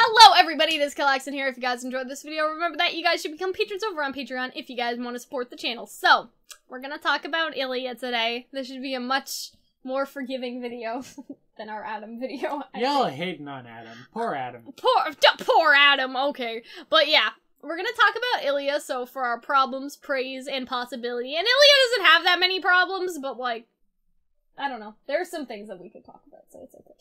Hello everybody, it is Calxiyn here. If you guys enjoyed this video, remember that you guys should become patrons over on Patreon if you guys want to support the channel. So, we're gonna talk about Ilia today. This should be a much more forgiving video than our Adam video. Y'all hating on Adam. Poor Adam. Poor Adam, okay. But yeah, we're gonna talk about Ilia, so for our problems, praise, and possibility. And Ilia doesn't have that many problems, but like, I don't know. There are some things that we could talk about, so it's okay.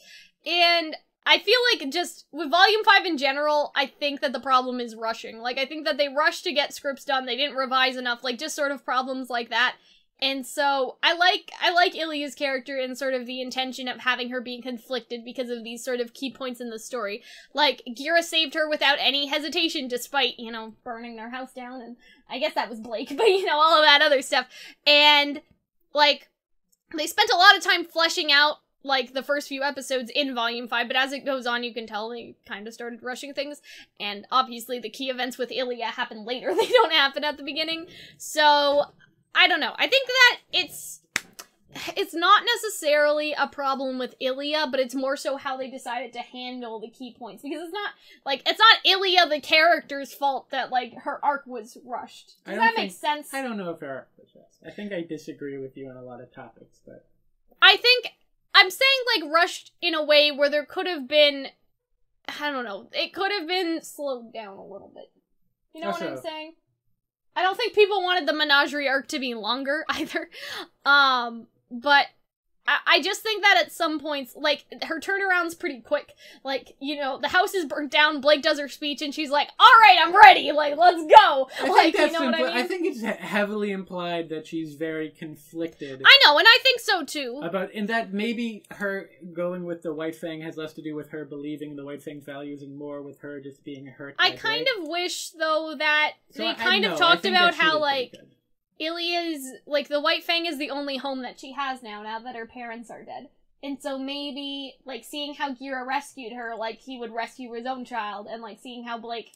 And I feel like just with Volume 5 in general, I think that the problem is rushing. Like, I think that they rushed to get scripts done, they didn't revise enough, like, just sort of problems like that. And so, I like Ilia's character and sort of the intention of having her being conflicted because of these sort of key points in the story. Like, Gira saved her without any hesitation, despite, you know, burning their house down, and I guess that was Blake, but, you know, all of that other stuff. And, like, they spent a lot of time fleshing out like, the first few episodes in Volume 5, but as it goes on, you can tell they kind of started rushing things, and obviously the key events with Ilia happen later, they don't happen at the beginning, so, I don't know. I think that it's not necessarily a problem with Ilia, but it's more so how they decided to handle the key points, because it's not Ilia the character's fault that, like, her arc was rushed. Does that make sense? I don't know if her arc was rushed. I think I disagree with you on a lot of topics, but I'm saying, like, rushed in a way where there could have been, I don't know, it could have been slowed down a little bit. You know what I'm saying? I don't think people wanted the Menagerie arc to be longer, either. But I just think that at some points, like, her turnaround's pretty quick. Like, you know, the house is burnt down, Blake does her speech, and she's like, alright, I'm ready! Like, let's go! Like, you know what I mean? I think it's heavily implied that she's very conflicted. I know, and I think so, too. And that maybe her going with the White Fang has less to do with her believing the White Fang's values and more with her just being hurt by I kind of wish, though, that so they kind of talked about how, like, Ilia's, like, the White Fang is the only home that she has now that her parents are dead. And so maybe, like, seeing how Gira rescued her, like, he would rescue his own child, and, like, seeing how Blake,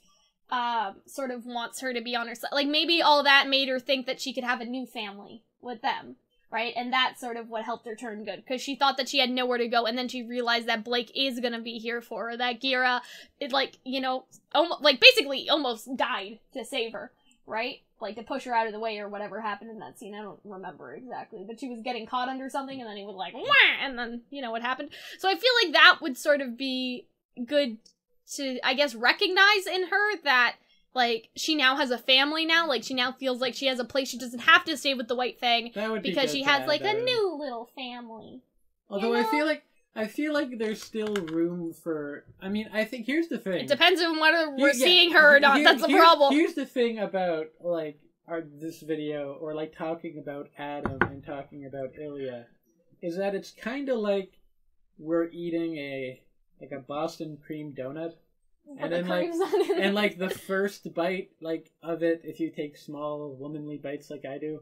sort of wants her to be on her side. Like, maybe all that made her think that she could have a new family with them, right? And that's sort of what helped her turn good, because she thought that she had nowhere to go, and then she realized that Blake is gonna be here for her, that Gira, like, you know, basically almost died to save her, right? Like, to push her out of the way or whatever happened in that scene. I don't remember exactly. But she was getting caught under something, and then he was like, wah! And then, you know, what happened. So I feel like that would sort of be good to, I guess, recognize in her that, like, she now has a family now. Like, she now feels like she has a place. She doesn't have to stay with the White Fang because she has, like, a new little family. Although, you know? I feel like there's still room for... I mean, I think... Here's the thing. It depends on whether we're seeing her or not. That's the problem. Here's the thing about, like, this video, or, like, talking about Adam and talking about Ilia, is that it's kind of like we're eating a Boston cream donut. And then, like, the first bite, like, of it, if you take small, womanly bites like I do,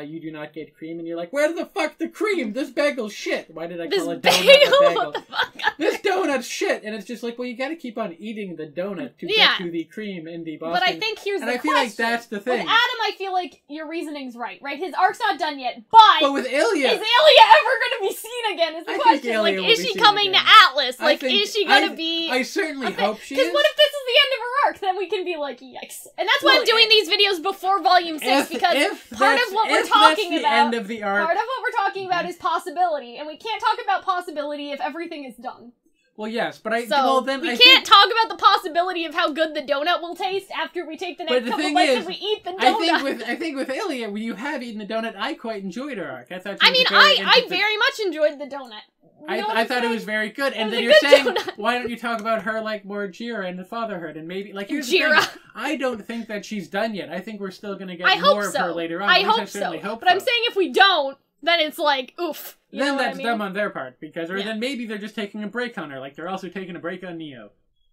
you do not get cream, and you're like, where the fuck the cream? This bagel's shit. Why did I call a donut a bagel? What the fuck? This donut's shit. And it's just like, well, you gotta keep on eating the donut to get to the cream in the Boston. But I think here's the question. And I feel like that's the thing. With Adam, I feel like your reasoning's right? His arc's not done yet, but with Ilia, is Ilia ever gonna be seen again is the question. Like, is she coming to Atlas? Like, is she gonna be... I certainly hope she is. Because what if this is the end of her arc? Then we can be like, yikes. And that's why I'm doing these videos before Volume 6, because part of what we're talking about... end of the arc. Part of what we're talking about is possibility, and we can't talk about possibility if everything is done. Well, yes, but I... So, well, then we can't talk about the possibility of how good the donut will taste after we take the next couple bites and we eat the donut. I think with Ilia, when you have eaten the donut, I quite enjoyed her arc. I very much enjoyed the donut. I thought it was very good, and then you're saying, why don't you talk about her, like, more Gira and the fatherhood, and maybe, like, here's the thing, I don't think that she's done yet. I think we're still gonna get more of her later on. I hope so. But I'm saying if we don't, then it's like, oof. Then that's dumb on their part, because, or then maybe they're just taking a break on her, like they're also taking a break on Neo.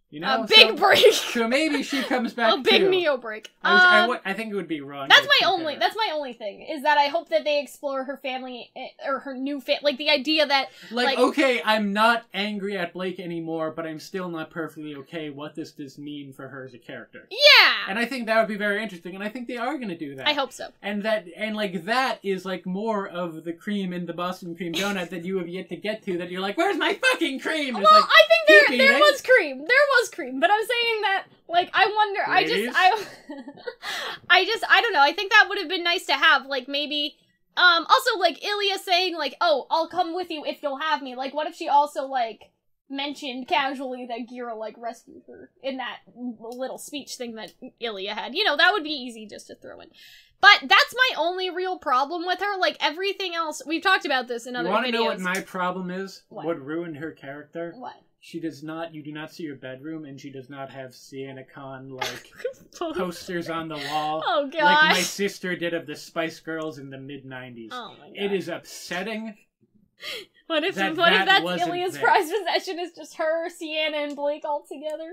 You know? A big break! So maybe she comes back a big Neo break. I think it would be wrong. That's my only thing, is that I hope that they explore her family, or her new like, the idea that, like, okay, I'm not angry at Blake anymore, but I'm still not perfectly okay. What does this mean for her as a character? Yeah! And I think that would be very interesting, and I think they are going to do that. I hope so. And that is like more of the cream in the Boston cream donut that you have yet to get to, that you're like, where's my fucking cream? Well, like, I think there was cream. There was cream, but I'm saying that, like, I wonder, Ladies? I don't know, I think that would have been nice to have, like, maybe, also, like, Ilia saying, like, oh, I'll come with you if you'll have me. Like, what if she also, like, mentioned casually that Gira, like, rescued her in that little speech thing that Ilia had. You know, that would be easy just to throw in. But that's my only real problem with her. Like, everything else, we've talked about this in other videos. You want to know what my problem is? What ruined her character? What? You do not see her bedroom, and she does not have CianaCon, like, posters on the wall. Oh, God. Like my sister did of the Spice Girls in the mid-90s. Oh, my God. It is upsetting. What if that's Ilia's prized possession is just her, Sienna, and Blake all together?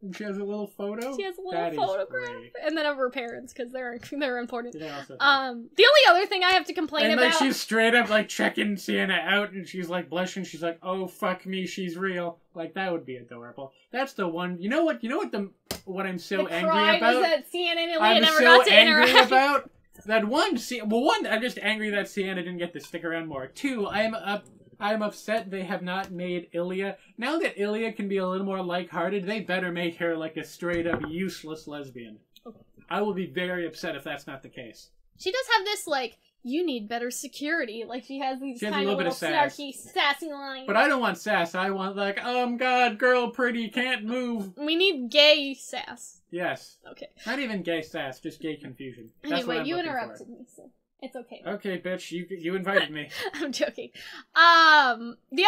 And she has a little photo? She has a little photograph. And then of her parents, because they're important. The only other thing I have to complain about... And, like, she's straight up, like, checking Sienna out, and she's, like, blushing. She's like, oh, fuck me, she's real. Like, that would be adorable. That's the one... You know what what I'm so angry about? The cry was that Sienna and Ilia never got to interact. I'm so angry about... That one, I'm just angry that Sienna didn't get to stick around more. Two, I'm upset they have not made Ilia. Now that Ilia can be a little more lighthearted, they better make her like a straight-up useless lesbian. Okay. I will be very upset if that's not the case. She does have this, like, you need better security. Like, she has these kind of little snarky, sassy lines. But I don't want sass. I want, like, God, girl, pretty, can't move. We need gay sass. Yes. Okay. Not even gay sass, just gay confusion. That's anyway, what I'm you looking interrupted for. me, so it's okay. Okay, bitch, you invited me. I'm joking. The only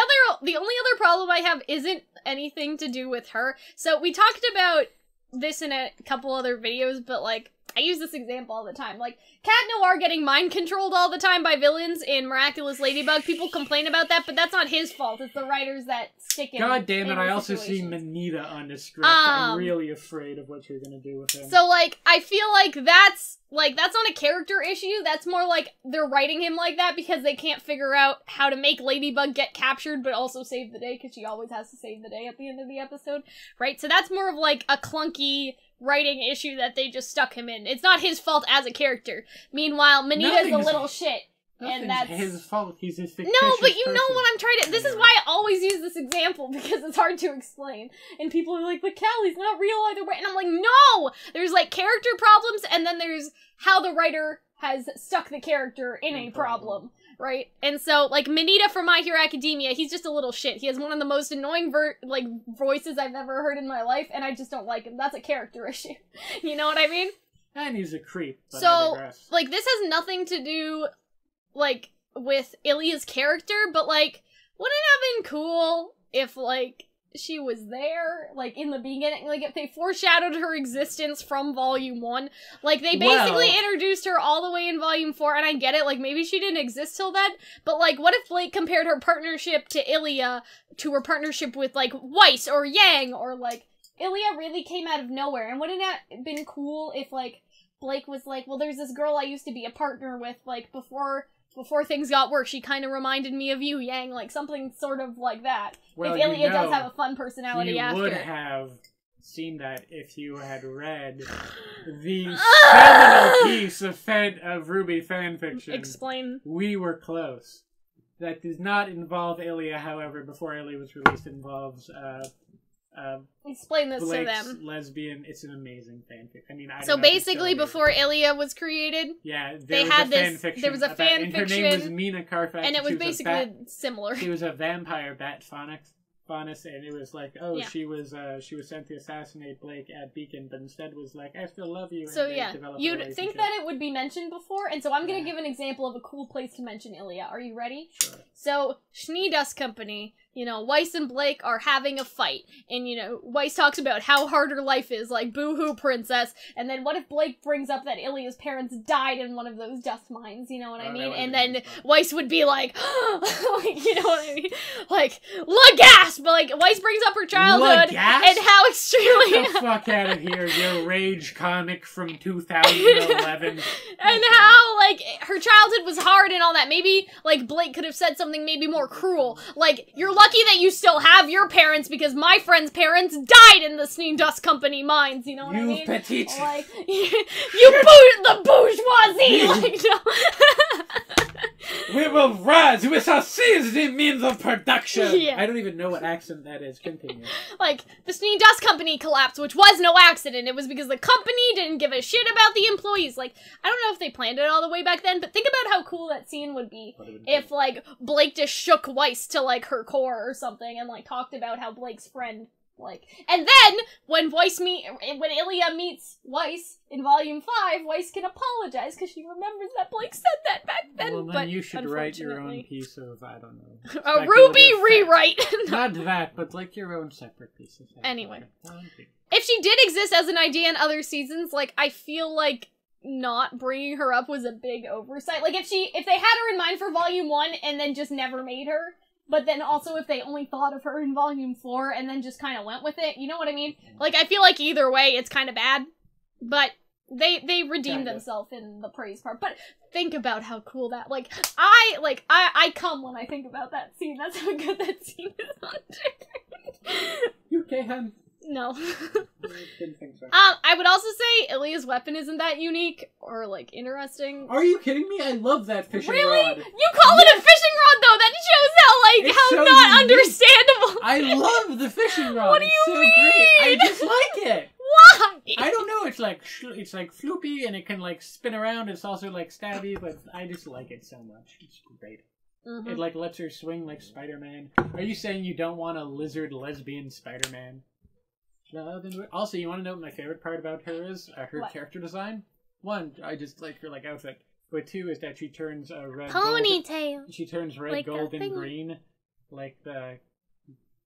other problem I have isn't anything to do with her. So we talked about this in a couple other videos, but, like, I use this example all the time. Like, Cat Noir getting mind-controlled all the time by villains in Miraculous Ladybug. People complain about that, but that's not his fault. It's the writers that stick in. God damn it, I also see Manita on the script. I'm really afraid of what you're gonna do with him. So, like, I feel like that's not a character issue. That's more like they're writing him like that because they can't figure out how to make Ladybug get captured but also save the day, because she always has to save the day at the end of the episode, right? So that's more of, like, a clunky writing issue that they just stuck him in. It's not his fault as a character. Meanwhile, Manita's a little shit. And that's his fault. He's a fictitious No, but you person. know what I'm trying to... This is why I always use this example, because it's hard to explain. And people are like, but Callie's not real either way. And I'm like, no! There's, like, character problems, and then there's how the writer has stuck the character in a problem, right? And so, like, Manita from My Hero Academia, he's just a little shit. He has one of the most annoying, voices I've ever heard in my life, and I just don't like him. That's a character issue. You know what I mean? And he's a creep. But so, like, this has nothing to do, like, with Ilia's character, but, like, wouldn't it have been cool if, like, she was there, like, in the beginning, like, if they foreshadowed her existence from Volume 1, like, they basically introduced her all the way in Volume 4, and I get it, like, maybe she didn't exist till then, but, like, what if Blake compared her partnership to Ilia to her partnership with, like, Weiss or Yang, or, like, Ilia really came out of nowhere, and wouldn't that have been cool if, like, Blake was like, well, there's this girl I used to be a partner with, like, before things got worse, she kind of reminded me of you, Yang, like, something sort of like that. Well, if Ilia does have a fun personality after. You would have seen that if you had read the seminal piece of RWBY fanfiction. Explain. We Were Close. That does not involve Ilia, however, before Ilia was released, involves, explain this Blake's to them. Lesbian. It's an amazing fanfic. I mean, so basically, before Ilia was created, there was a fanfiction. And her name was Mina Carfax, and it was basically similar. She was a vampire bat Faunus, and it was like, she was sent to assassinate Blake at Beacon, but instead was like, I still love you. So you'd think that it would be mentioned before, and so I'm gonna give an example of a cool place to mention Ilia. Are you ready? Sure. So Schnee Dust Company, you know, Weiss and Blake are having a fight, and, you know, Weiss talks about how hard her life is, like, boo-hoo, princess, and then what if Blake brings up that Ilia's parents died in one of those dust mines, you know what I mean? And then Weiss would be like, like, you know what I mean? Like, gasp! But, like, Weiss brings up her childhood, and how extremely... Get the fuck out of here, your rage comic from 2011. And how, like, her childhood was hard and all that. Maybe, like, Blake could have said something maybe more cruel, like, your lucky that you still have your parents, because my friend's parents died in the Sneak Dust Company mines, you know what I mean? You petite. Like, the bourgeoisie! Like, no. We will rise with our seasoning means of production! Yeah. I don't even know what accent that is. Continue. Like, the Sneak Dust Company collapsed, which was no accident. It was because the company didn't give a shit about the employees. Like, I don't know if they planned it all the way back then, but think about how cool that scene would be if, like, Blake just shook Weiss to, like, her core or something and, like, talked about how Blake's friend, like... And then, when Ilia meets Weiss in Volume 5, Weiss can apologize because she remembers that Blake said that back then, well, then but you should write your own piece of, I don't know... a RWBY rewrite! Not that, but, like, your own separate piece of... Anyway. If she did exist as an idea in other seasons, like, I feel like not bringing her up was a big oversight. Like, if they had her in mind for Volume 1 and then just never made her, but then also if they only thought of her in Volume 4 and then just kind of went with it, you know what I mean? Like, I feel like either way, it's kind of bad, but they redeemed themselves in the praise part. But think about how cool that, I come when I think about that scene. That's how good that scene is. You can. No. Didn't think so. I would also say Ilia's weapon isn't that unique or, like, interesting. Are you kidding me? I love that fishing rod. You call it a fishing rod, though? That shows how so not unique. understandable. I love the fishing rod. What do you it's mean? so great. I just like it. Why? I don't know. It's like floopy and it can like spin around. It's also like stabby, but I just like it so much. It's great. Mm-hmm. It like lets her swing like Spider-Man. Are you saying you don't want a lizard lesbian Spider-Man? Also, you want to know what my favorite part about her is? Her character design? One, I just like her like outfit. But two is that she turns red ponytail. She turns red, like gold, and green, like the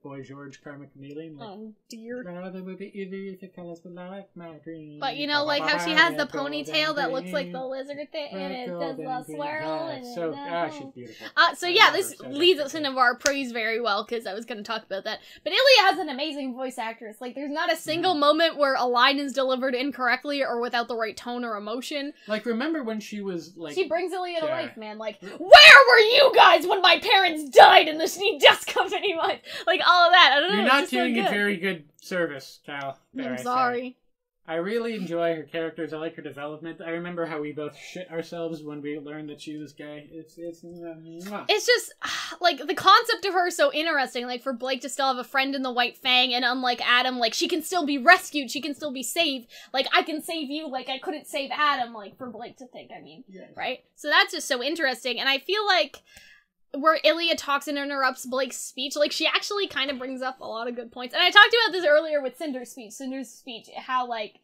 Boy George Karmic Chameleon. Like, oh dear. Rather would be easy to tell us the life my dream. But you know, like how she has the ponytail that looks like the lizard thing, and it does the swirl. And so she's beautiful. So yeah, this leads us into our praise very well, because I was going to talk about that. But Ilia has an amazing voice actress. Like, there's not a single moment where a line is delivered incorrectly or without the right tone or emotion. Like, remember when she was like... She brings Ilia to life, man. Like, where were you guys when my parents died in the Sneak Dust Company mine? Like, all of that. I don't know. You're not doing a very good service, Cal. I'm sorry. I really enjoy her characters. I like her development. I remember how we both shit ourselves when we learned that she was gay. It's just, like, the concept of her is so interesting. Like, for Blake to still have a friend in the White Fang, and unlike Adam, like, she can still be rescued. She can still be saved. Like, I can save you, like, I couldn't save Adam, like, for Blake to think, I mean. Yes. Right? So that's just so interesting. And I feel like where Ilia talks and interrupts Blake's speech, like, she actually kind of brings up a lot of good points. And I talked about this earlier with Cinder's speech, how, like,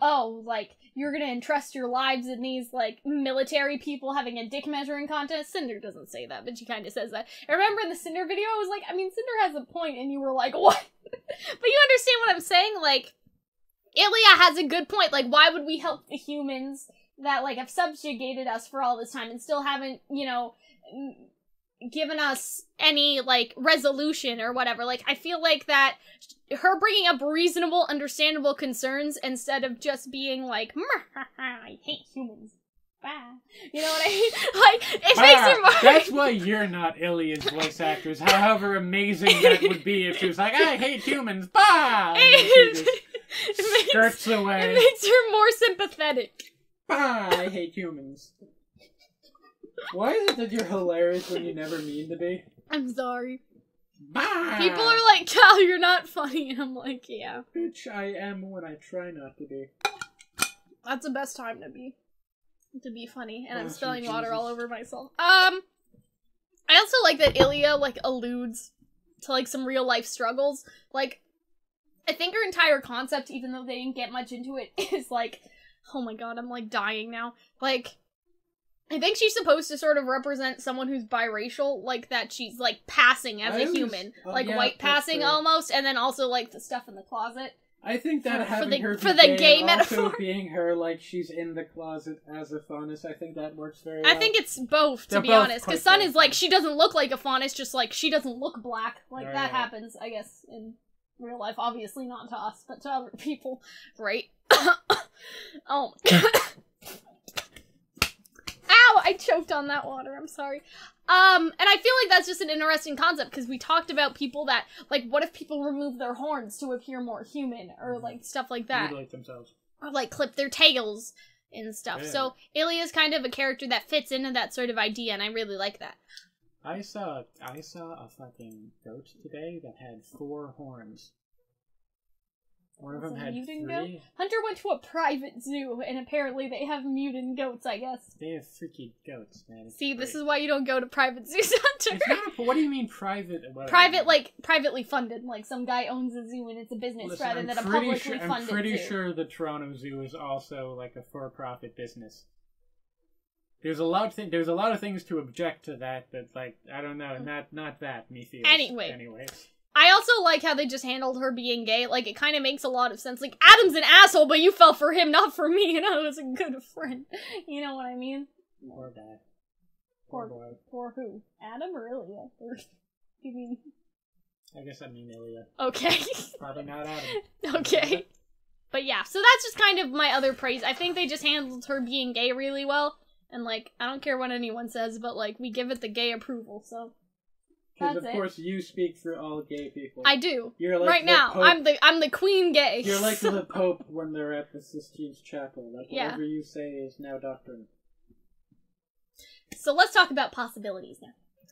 oh, like, you're gonna entrust your lives in these, like, military people having a dick measuring contest. Cinder doesn't say that, but she kind of says that. I remember in the Cinder video, I was like, I mean, Cinder has a point, and you were like, what? But you understand what I'm saying? Like, Ilia has a good point. Like, why would we help the humans that, like, have subjugated us for all this time and still haven't, you know, given us any, like, resolution or whatever? Like, I feel like that her bringing up reasonable, understandable concerns instead of just being like, I hate humans. Bah. You know what I mean? Like, it makes her more... That's why you're not Ilia's voice actress, however amazing that would be if she was like, I hate humans, bah! It skirts away. It makes her more sympathetic. Bah, I hate humans. Why is it that you're hilarious when you never mean to be? I'm sorry. Bah! People are like, Cal, you're not funny. And I'm like, yeah. Bitch, I am when I try not to be. That's the best time to be funny. And I'm spilling Jesus. water all over myself. I also like that Ilia, like, alludes to, like, some real life struggles. Like, I think her entire concept, even though they didn't get much into it, is like, oh my god, I'm, like, dying now. Like, I think she's supposed to sort of represent someone who's biracial, like, that she's, like, passing as a human. Like, yeah, white passing almost, and then also, like, the stuff in the closet. I think that having her for the gay and metaphor. Also being her, like, she's in the closet as a faunus, I think that works very well. I think it's both, to be honest. Because Sun is, like, she doesn't look like a faunus, just, like, she doesn't look black. Like, that happens, I guess, in real life. Obviously not to us, but to other people. Right? Oh. Ow! I choked on that water. I'm sorry. And I feel like that's just an interesting concept because we talked about people that, like, what if people remove their horns to appear more human or, like, stuff like that. Mutilate themselves. Or, like, clip their tails and stuff. Yeah. So Ilia's kind of a character that fits into that sort of idea, and I really like that. I saw a fucking goat today that had 4 horns. One of them had 3. Goat? Hunter went to a private zoo, and apparently they have mutant goats, I guess. They have freaky goats, man. See, this is why you don't go to private zoos, Hunter. It's not what do you mean private? Private, like, privately funded. Like, some guy owns a zoo and it's a business rather than a publicly funded zoo. I'm pretty sure the Toronto Zoo is also, like, a for-profit business. There's a lot of things to object to that, but, like, I don't know, not that, me feels. Anyways. I also like how they just handled her being gay. Like, it kind of makes a lot of sense. Like, Adam's an asshole, but you fell for him, not for me, and I was a good friend. You know what I mean? Poor guy. Poor boy. Poor who? Adam or Ilia? Or, you mean... I guess I mean Ilia. Okay. Probably not Adam. Okay. But yeah, so that's just kind of my other praise. I think they just handled her being gay really well. And, like, I don't care what anyone says, but, like, we give it the gay approval, so... Because of course you speak for all gay people. I do. You're like right now, Pope. I'm the queen gay. You're like the Pope when they're at the Sistine Chapel. Like whatever you say is now doctrine. So let's talk about possibilities now.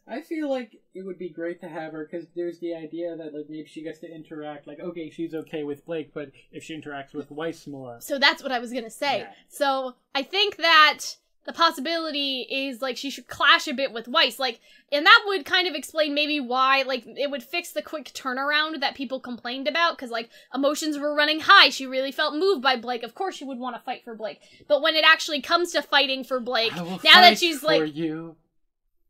I feel like it would be great to have her because there's the idea that like maybe she gets to interact. Like okay, she's okay with Blake, but if she interacts with Weiss more. So that's what I was gonna say. Yeah. So I think that. The possibility is, like, she should clash a bit with Weiss, like, and that would kind of explain maybe why, like, it would fix the quick turnaround that people complained about, because, like, emotions were running high, she really felt moved by Blake, of course she would want to fight for Blake, but when it actually comes to fighting for Blake, now that she's, like... for you,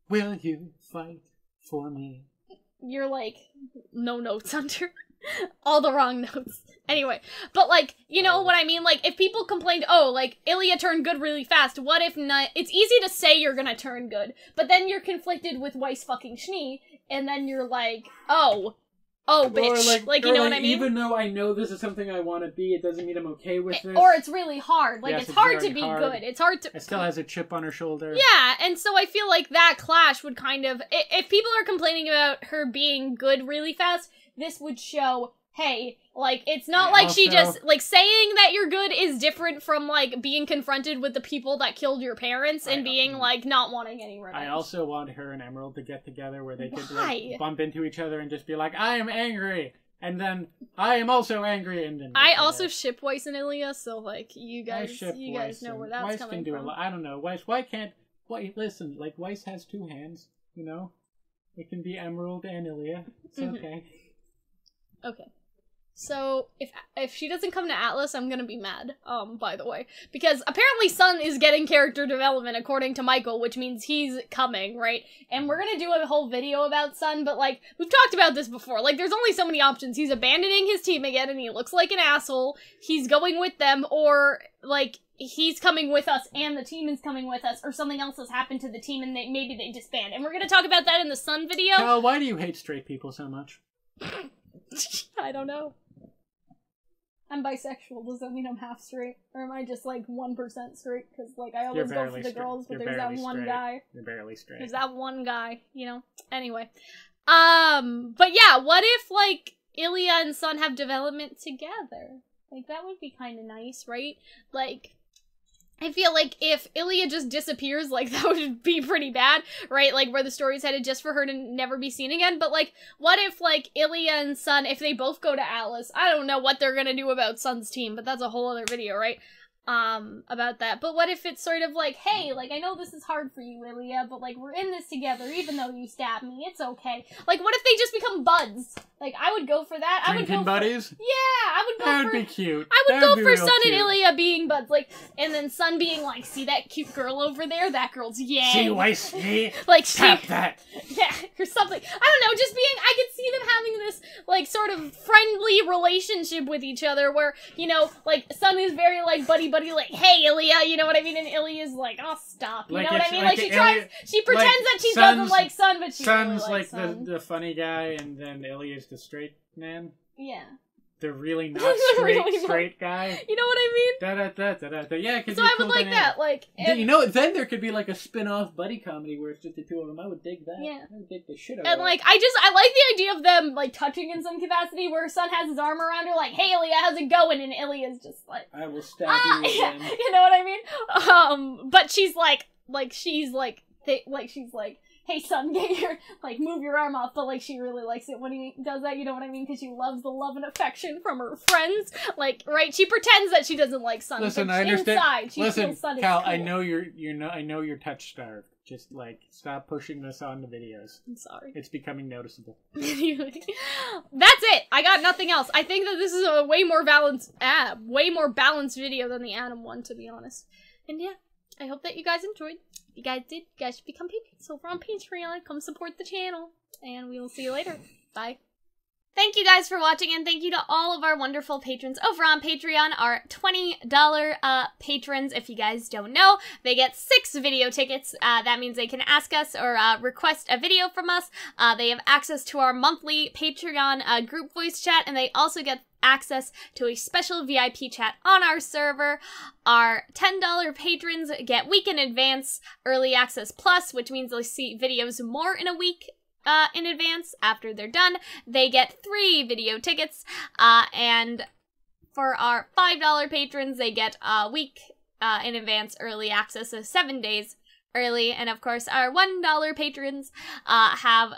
will you fight for me? You're, like, no notes, Hunter. All the wrong notes. Anyway, but, like, you know what I mean? Like, if people complained, oh, like, Ilia turned good really fast, what if not? It's easy to say you're gonna turn good, but then you're conflicted with Weiss fucking Schnee, and then you're like, oh, bitch. Like you know what I mean? Even though I know this is something I want to be, it doesn't mean I'm okay with this. Or it's really hard. Like, yes, it's hard to be good. It's hard to... It still has a chip on her shoulder. Yeah, and so I feel like that clash would kind of... If people are complaining about her being good really fast, this would show... Hey, like, it's not like she just, like, saying that you're good is different from, like, being confronted with the people that killed your parents and being, like, not wanting any revenge. I also want her and Emerald to get together where they could, like, bump into each other and just be like, I am angry! And then, I am also angry, and then... I also ship Weiss and Ilia, so, like, you guys know where that's Weiss coming can do from. I don't know, Weiss, listen, like, Weiss has 2 hands, you know? It can be Emerald and Ilia. It's okay. Okay. So, if she doesn't come to Atlas, I'm gonna be mad, by the way. Because apparently Sun is getting character development according to Michael, which means he's coming, right? And we're gonna do a whole video about Sun, but, like, we've talked about this before. Like, there's only so many options. He's abandoning his team again, and he looks like an asshole. He's going with them, or, like, he's coming with us, and the team is coming with us, or something else has happened to the team, and maybe they disband. And we're gonna talk about that in the Sun video. Cal, why do you hate straight people so much? I don't know. I'm bisexual. Does that mean I'm half straight? Or am I just, like, 1% straight? Because, like, I always go for the girls, but there's that one guy. You're barely straight. There's that one guy, you know? Anyway. But yeah, what if, like, Ilia and Sun have development together? Like, that would be kind of nice, right? Like... I feel like if Ilia just disappears, like, that would be pretty bad, right? Like, where the story's headed just for her to never be seen again. But, like, what if, like, Ilia and Sun, if they both go to Atlas, I don't know what they're gonna do about Sun's team, but that's a whole other video, right? About that. But what if it's sort of like, hey, like, I know this is hard for you, Ilia, but, like, we're in this together, even though you stabbed me, it's okay. Like, what if they just become buds? Like, I would go for that. Drinking buddies? Yeah, I would go That would be cute. I would go for Sun and Ilia being buds, like, and then Sun being like, see that cute girl over there? That girl's yay. See, Weiss, me? Like, tap that. Yeah, or something. I don't know, just being, I could see them having this, like, sort of friendly relationship with each other where, you know, like, Sun is very, like, buddy-buddy, like, hey, Ilia, you know what I mean? And Ilia's like, oh, stop, you know what I mean? Like, she pretends that she doesn't like Sun, but she Sun's really likes like the funny guy, and then Ilia's the straight man. Yeah. the really not The really not- straight guy. You know what I mean? Yeah, because So I would like that. Like, if, you know, then there could be like a spin-off buddy comedy where it's just the two of them. I would dig that. Yeah. I would dig the shit out of and that. like, I like the idea of them like touching in some capacity, where her son has his arm around her, like, "Hey, Ilia, how's it going?" And Ilia's just like, I will stab you again. you know what I mean? But she's like, "Hey, son, get your, like, move your arm off," but, like, she really likes it when he does that, you know what I mean? Because she loves the love and affection from her friends. Like, right? She pretends that she doesn't like Sun, Listen, but I understand. inside, she Listen, feels Sun Cal, is cool. I know you're touch starved. Just, like, stop pushing this on the videos. I'm sorry. It's becoming noticeable. That's it! I got nothing else. I think that this is a way more balanced video than the Adam one, to be honest. And yeah, I hope that you guys enjoyed. If you guys did, you guys should become patrons over on Patreon. Come support the channel. And we will see you later. Bye. Thank you guys for watching, and thank you to all of our wonderful patrons over on Patreon, our $20 patrons. If you guys don't know, they get 6 video tickets. That means they can ask us or request a video from us. They have access to our monthly Patreon group voice chat, and they also get access to a special VIP chat on our server. Our $10 patrons get week in advance early access plus, which means they'll see videos more in a week in advance. After they're done, they get 3 video tickets, and for our $5 patrons, they get a week in advance early access, so 7 days early. And of course, our $1 patrons have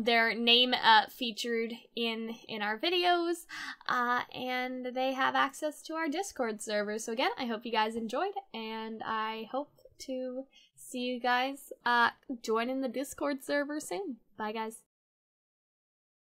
their name featured in our videos, and they have access to our Discord server. So again, I hope you guys enjoyed, and I hope to see you guys join in the Discord server soon. Bye, guys.